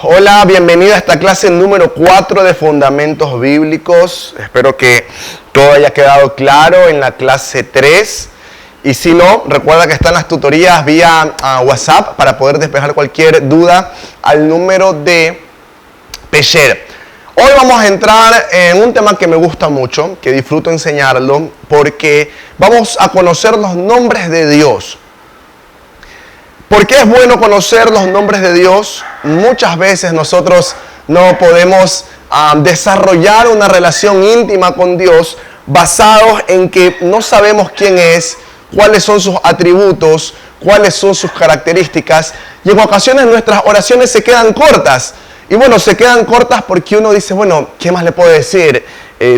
Hola, bienvenido a esta clase número 4 de Fundamentos Bíblicos. Espero que todo haya quedado claro en la clase 3. Y si no, recuerda que están las tutorías vía WhatsApp para poder despejar cualquier duda al número de Pesher. Hoy vamos a entrar en un tema que me gusta mucho, que disfruto enseñarlo, porque vamos a conocer los nombres de Dios. ¿Por qué es bueno conocer los nombres de Dios? Muchas veces nosotros no podemos desarrollar una relación íntima con Dios basados en que no sabemos quién es, cuáles son sus atributos, cuáles son sus características. Y en ocasiones nuestras oraciones se quedan cortas. Y bueno, se quedan cortas porque uno dice, bueno, ¿qué más le puedo decir?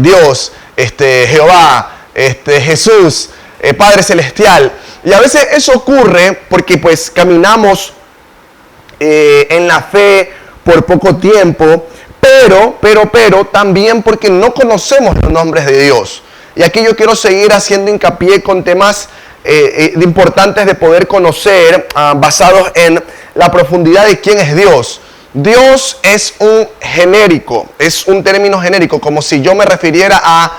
Dios, Jehová, Jesús, Padre Celestial. Y a veces eso ocurre porque pues caminamos en la fe por poco tiempo, pero también porque no conocemos los nombres de Dios. Y aquí yo quiero seguir haciendo hincapié con temas importantes de poder conocer, basados en la profundidad de quién es Dios. Dios es un genérico, es un término genérico, como si yo me refiriera a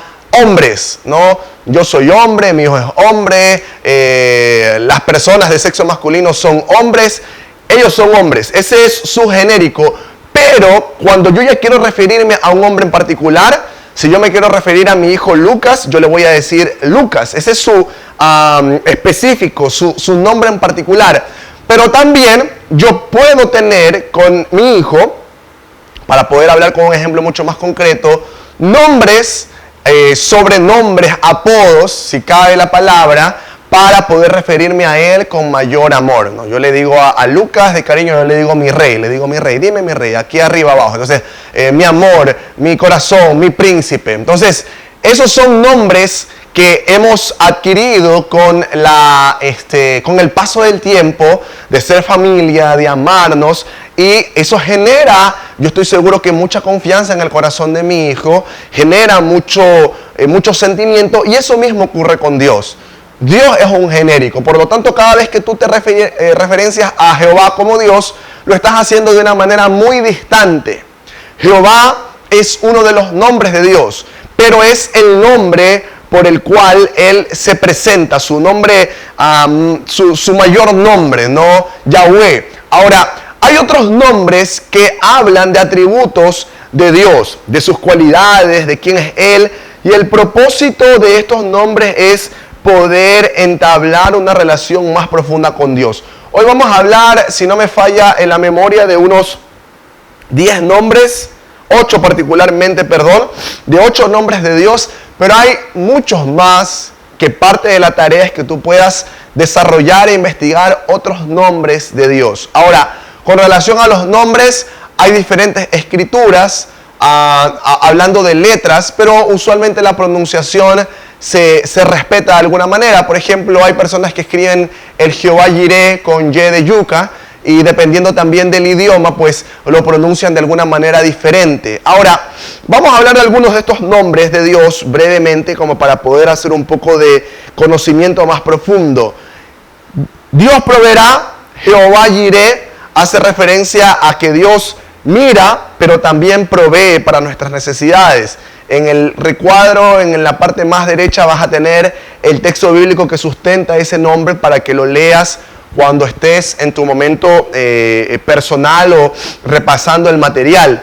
hombres, ¿no? Yo soy hombre, mi hijo es hombre, las personas de sexo masculino son hombres, ellos son hombres, ese es su genérico. Pero cuando yo ya quiero referirme a un hombre en particular, si yo me quiero referir a mi hijo Lucas, yo le voy a decir Lucas, ese es su específico, su nombre en particular. Pero también yo puedo tener con mi hijo, para poder hablar con un ejemplo mucho más concreto, nombres, sobrenombres, apodos, si cabe la palabra, para poder referirme a él con mayor amor, ¿no? Yo le digo a Lucas de cariño, yo le digo mi rey, dime mi rey, aquí arriba abajo. Entonces, mi amor, mi corazón, mi príncipe. Entonces, esos son nombres que hemos adquirido con el paso del tiempo, de ser familia, de amarnos, y eso genera, yo estoy seguro que mucha confianza en el corazón de mi hijo, genera mucho sentimiento, y eso mismo ocurre con Dios. Dios es un genérico, por lo tanto cada vez que tú te referencias a Jehová como Dios, lo estás haciendo de una manera muy distante. Jehová es uno de los nombres de Dios, pero es el nombre por el cual Él se presenta, su nombre, su mayor nombre, ¿no? Yahweh. Ahora, hay otros nombres que hablan de atributos de Dios, de sus cualidades, de quién es Él, y el propósito de estos nombres es poder entablar una relación más profunda con Dios. Hoy vamos a hablar, si no me falla en la memoria, de unos 10 nombres, 8 particularmente, de 8 nombres de Dios, pero hay muchos más que parte de la tarea es que tú puedas desarrollar e investigar otros nombres de Dios. Ahora, con relación a los nombres, hay diferentes escrituras, hablando de letras, pero usualmente la pronunciación se respeta de alguna manera. Por ejemplo, hay personas que escriben el Jehová Jireh con Y de yuca, y dependiendo también del idioma, pues lo pronuncian de alguna manera diferente. Ahora, vamos a hablar de algunos de estos nombres de Dios brevemente, como para poder hacer un poco de conocimiento más profundo. Dios proveerá, Jehová Jireh, hace referencia a que Dios mira, pero también provee para nuestras necesidades. En el recuadro, en la parte más derecha, vas a tener el texto bíblico que sustenta ese nombre para que lo leas cuando estés en tu momento personal o repasando el material.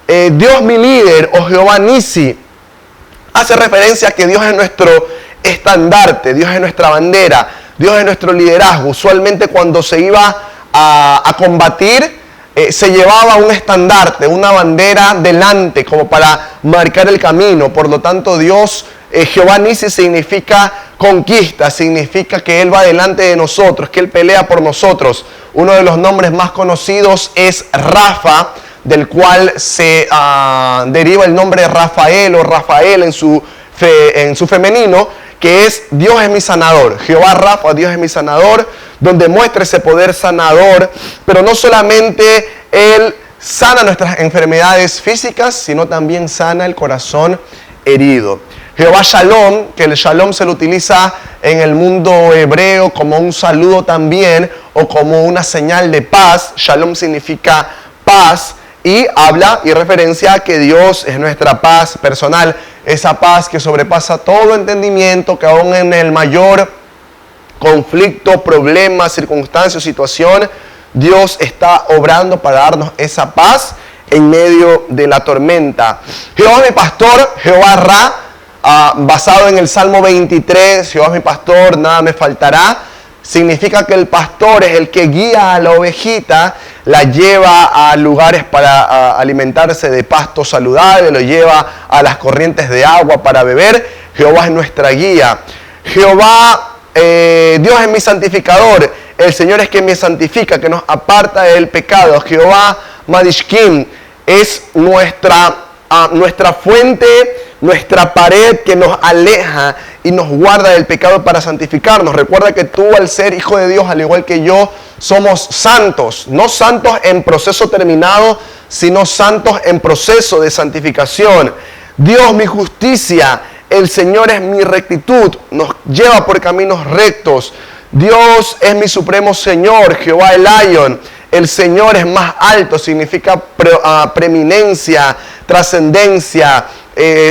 Dios mi líder o Jehová Nisi hace referencia a que Dios es nuestro estandarte, Dios es nuestra bandera, Dios es nuestro liderazgo. Usualmente cuando se iba a combatir, se llevaba un estandarte, una bandera delante como para marcar el camino. Por lo tanto, Dios, Jehová Nisi, significa conquista, significa que Él va delante de nosotros, que Él pelea por nosotros. Uno de los nombres más conocidos es Rafa, del cual se deriva el nombre de Rafael o Rafael en su femenino, que es Dios es mi sanador. Jehová Rafa, Dios es mi sanador, donde muestra ese poder sanador, pero no solamente Él sana nuestras enfermedades físicas, sino también sana el corazón herido. Jehová Shalom, que el Shalom se lo utiliza en el mundo hebreo como un saludo también, o como una señal de paz. Shalom significa paz. y habla y referencia a que Dios es nuestra paz personal, esa paz que sobrepasa todo entendimiento, que aún en el mayor conflicto, problema, circunstancia o situación, Dios está obrando para darnos esa paz en medio de la tormenta. Jehová es mi pastor, Jehová Ra, basado en el Salmo 23, Jehová es mi pastor, nada me faltará. Significa que el pastor es el que guía a la ovejita, la lleva a lugares para alimentarse de pasto saludable, lo lleva a las corrientes de agua para beber. Jehová es nuestra guía. Jehová, Dios es mi santificador. El Señor es quien me santifica, que nos aparta del pecado. Jehová Madishkim es nuestra fuente, nuestra pared que nos aleja y nos guarda del pecado para santificarnos. Recuerda que tú, al ser hijo de Dios, al igual que yo, somos santos. No santos en proceso terminado, sino santos en proceso de santificación. Dios, mi justicia. El Señor es mi rectitud. Nos lleva por caminos rectos. Dios es mi supremo Señor. Jehová el Lion. El Señor es más alto. Significa preeminencia, trascendencia,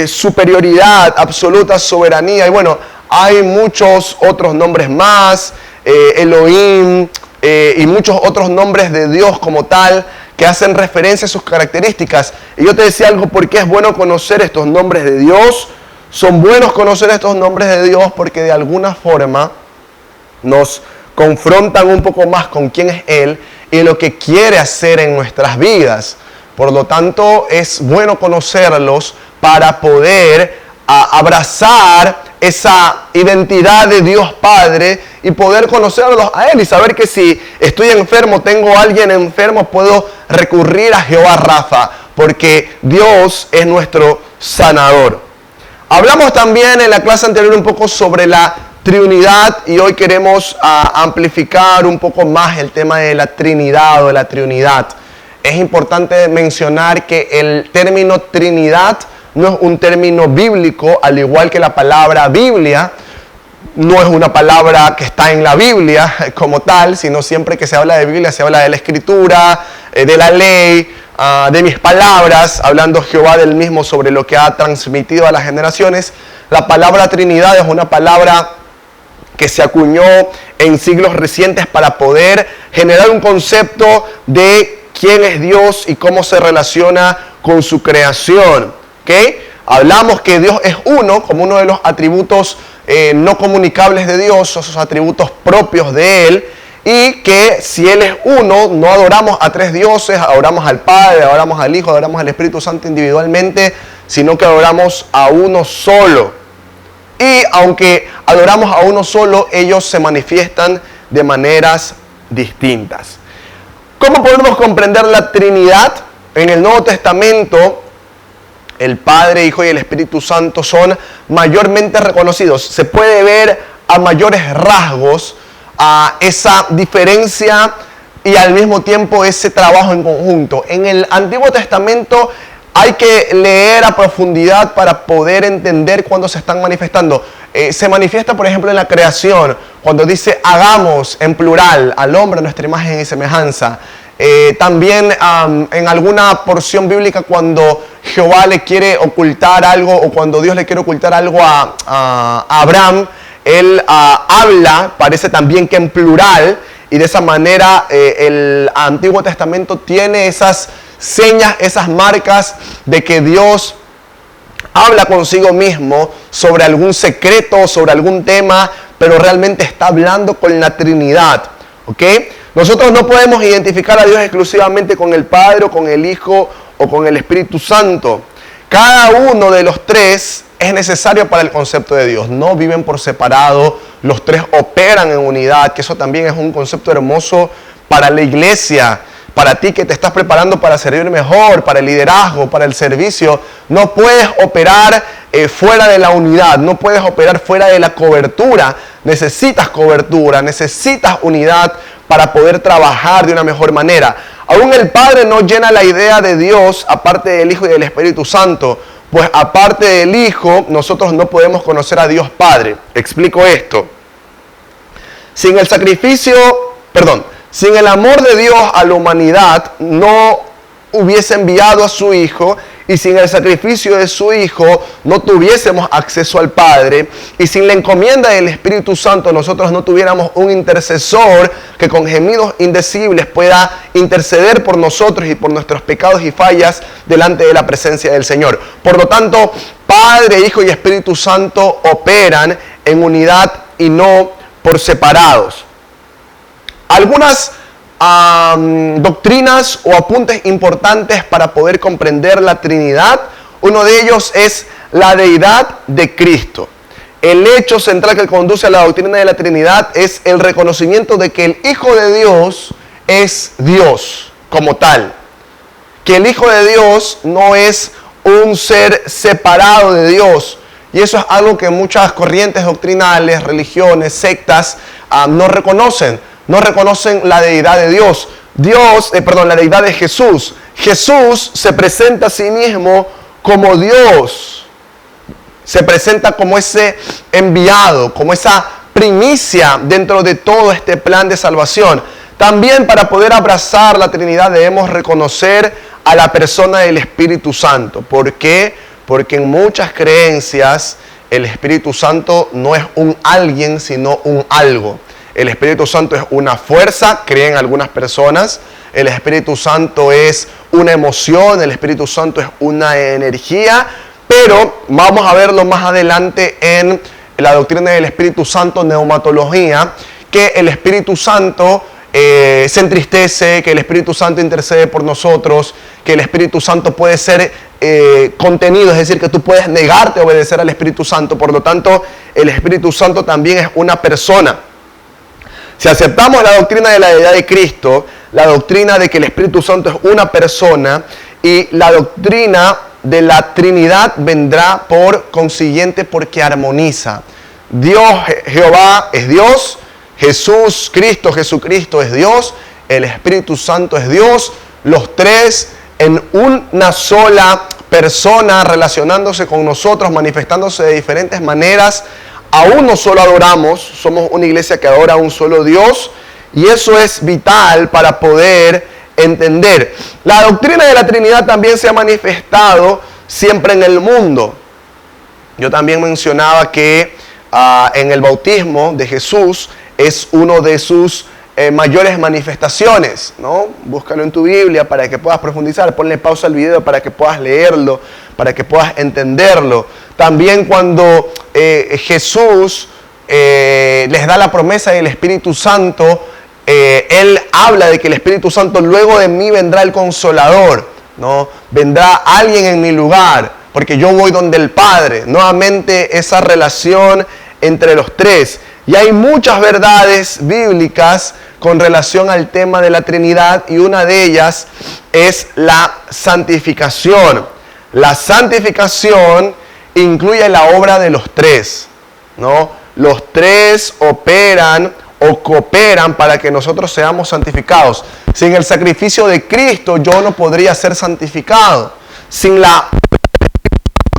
superioridad, absoluta soberanía. Y bueno, hay muchos otros nombres más, Elohim, y muchos otros nombres de Dios como tal, que hacen referencia a sus características. Y yo te decía algo, porque es bueno conocer estos nombres de Dios. Son buenos conocer estos nombres de Dios porque de alguna forma nos confrontan un poco más con quién es Él y lo que quiere hacer en nuestras vidas. Por lo tanto, es bueno conocerlos para poder abrazar esa identidad de Dios Padre y poder conocerlos a Él y saber que si estoy enfermo, tengo a alguien enfermo, puedo recurrir a Jehová Rafa, porque Dios es nuestro sanador. Hablamos también en la clase anterior un poco sobre la Trinidad y hoy queremos amplificar un poco más el tema de la Trinidad o de la Trinidad. Es importante mencionar que el término Trinidad no es un término bíblico, al igual que la palabra Biblia. No es una palabra que está en la Biblia como tal, sino siempre que se habla de Biblia se habla de la Escritura, de la ley, de mis palabras, hablando Jehová del mismo sobre lo que ha transmitido a las generaciones. La palabra Trinidad es una palabra que se acuñó en siglos recientes para poder generar un concepto de quién es Dios y cómo se relaciona con su creación. ¿Okay? Hablamos que Dios es uno, como uno de los atributos no comunicables de Dios, o sus atributos propios de Él, y que si Él es uno, no adoramos a tres dioses, adoramos al Padre, adoramos al Hijo, adoramos al Espíritu Santo individualmente, sino que adoramos a uno solo. Y aunque adoramos a uno solo, ellos se manifiestan de maneras distintas. ¿Cómo podemos comprender la Trinidad? En el Nuevo Testamento, el Padre, Hijo y el Espíritu Santo son mayormente reconocidos. Se puede ver a mayores rasgos a esa diferencia y al mismo tiempo ese trabajo en conjunto. En el Antiguo Testamento hay que leer a profundidad para poder entender cuándo se están manifestando. Se manifiesta, por ejemplo, en la creación, cuando dice hagamos en plural al hombre a nuestra imagen y semejanza. También en alguna porción bíblica cuando Jehová le quiere ocultar algo o cuando Dios le quiere ocultar algo a Abraham, él habla, parece también que en plural, y de esa manera el Antiguo Testamento tiene esas señas, esas marcas de que Dios habla consigo mismo sobre algún secreto, sobre algún tema, pero realmente está hablando con la Trinidad. ¿Ok? Nosotros no podemos identificar a Dios exclusivamente con el Padre, o con el Hijo, o con el Espíritu Santo. Cada uno de los tres es necesario para el concepto de Dios. No viven por separado, los tres operan en unidad, que eso también es un concepto hermoso para la iglesia. Para ti que te estás preparando para servir mejor, para el liderazgo, para el servicio, no puedes operar fuera de la unidad, no puedes operar fuera de la cobertura. Necesitas cobertura, necesitas unidad para poder trabajar de una mejor manera. Aún el Padre no llena la idea de Dios aparte del Hijo y del Espíritu Santo, pues aparte del Hijo nosotros no podemos conocer a Dios Padre. Explico esto. Sin el amor de Dios a la humanidad, no hubiese enviado a su Hijo, y sin el sacrificio de su Hijo no tuviésemos acceso al Padre, y sin la encomienda del Espíritu Santo nosotros no tuviéramos un intercesor que con gemidos indecibles pueda interceder por nosotros y por nuestros pecados y fallas delante de la presencia del Señor. Por lo tanto, Padre, Hijo y Espíritu Santo operan en unidad y no por separados. Algunas doctrinas o apuntes importantes para poder comprender la Trinidad. Uno de ellos es la deidad de Cristo. El hecho central que conduce a la doctrina de la Trinidad es el reconocimiento de que el Hijo de Dios es Dios como tal. Que el Hijo de Dios no es un ser separado de Dios. Y eso es algo que muchas corrientes doctrinales, religiones, sectas no reconocen. No reconocen la deidad de Dios. La deidad de Jesús. Jesús se presenta a sí mismo como Dios. Se presenta como ese enviado, como esa primicia dentro de todo este plan de salvación. También para poder abrazar la Trinidad debemos reconocer a la persona del Espíritu Santo. ¿Por qué? Porque en muchas creencias el Espíritu Santo no es un alguien, sino un algo. El Espíritu Santo es una fuerza, creen algunas personas. El Espíritu Santo es una emoción, el Espíritu Santo es una energía. Pero vamos a verlo más adelante en la doctrina del Espíritu Santo, neumatología, que el Espíritu Santo se entristece, que el Espíritu Santo intercede por nosotros, que el Espíritu Santo puede ser contenido, es decir, que tú puedes negarte a obedecer al Espíritu Santo. Por lo tanto, el Espíritu Santo también es una persona. Si aceptamos la doctrina de la deidad de Cristo, la doctrina de que el Espíritu Santo es una persona y la doctrina de la Trinidad vendrá por consiguiente porque armoniza. Dios, Jehová es Dios, Jesucristo es Dios, el Espíritu Santo es Dios, los tres en una sola persona relacionándose con nosotros, manifestándose de diferentes maneras. A uno solo adoramos, somos una iglesia que adora a un solo Dios, y eso es vital para poder entender. La doctrina de la Trinidad también se ha manifestado siempre en el mundo. Yo también mencionaba que en el bautismo de Jesús es uno de sus mayores manifestaciones, ¿no? Búscalo en tu Biblia para que puedas profundizar, ponle pausa al video para que puedas leerlo, para que puedas entenderlo. También cuando Jesús les da la promesa del Espíritu Santo, Él habla de que el Espíritu Santo luego de mí vendrá el Consolador, ¿no? Vendrá alguien en mi lugar, porque yo voy donde el Padre. Nuevamente esa relación entre los tres. Y hay muchas verdades bíblicas con relación al tema de la Trinidad, y una de ellas es la santificación. La santificación incluye la obra de los tres, ¿no? Los tres operan o cooperan para que nosotros seamos santificados. Sin el sacrificio de Cristo yo no podría ser santificado. Sin la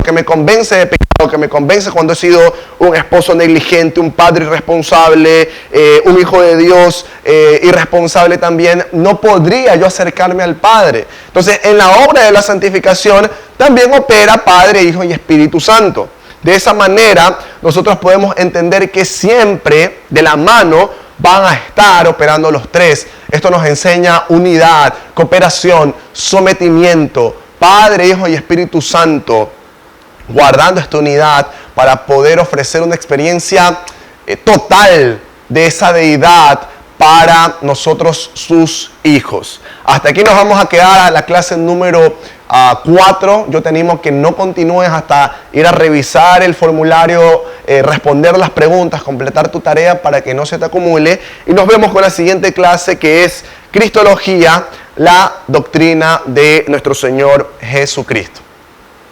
que me convence de pecado, que me convence cuando he sido un esposo negligente, un padre irresponsable, un hijo de Dios irresponsable también, no podría yo acercarme al Padre. Entonces, en la obra de la santificación también opera Padre, Hijo y Espíritu Santo. De esa manera, nosotros podemos entender que siempre de la mano van a estar operando los tres. Esto nos enseña unidad, cooperación, sometimiento, Padre, Hijo y Espíritu Santo, guardando esta unidad para poder ofrecer una experiencia total de esa deidad para nosotros, sus hijos. Hasta aquí nos vamos a quedar a la clase número 4. Yo te animo que no continúes hasta ir a revisar el formulario, responder las preguntas, completar tu tarea para que no se te acumule. Y nos vemos con la siguiente clase, que es Cristología, la doctrina de nuestro Señor Jesucristo.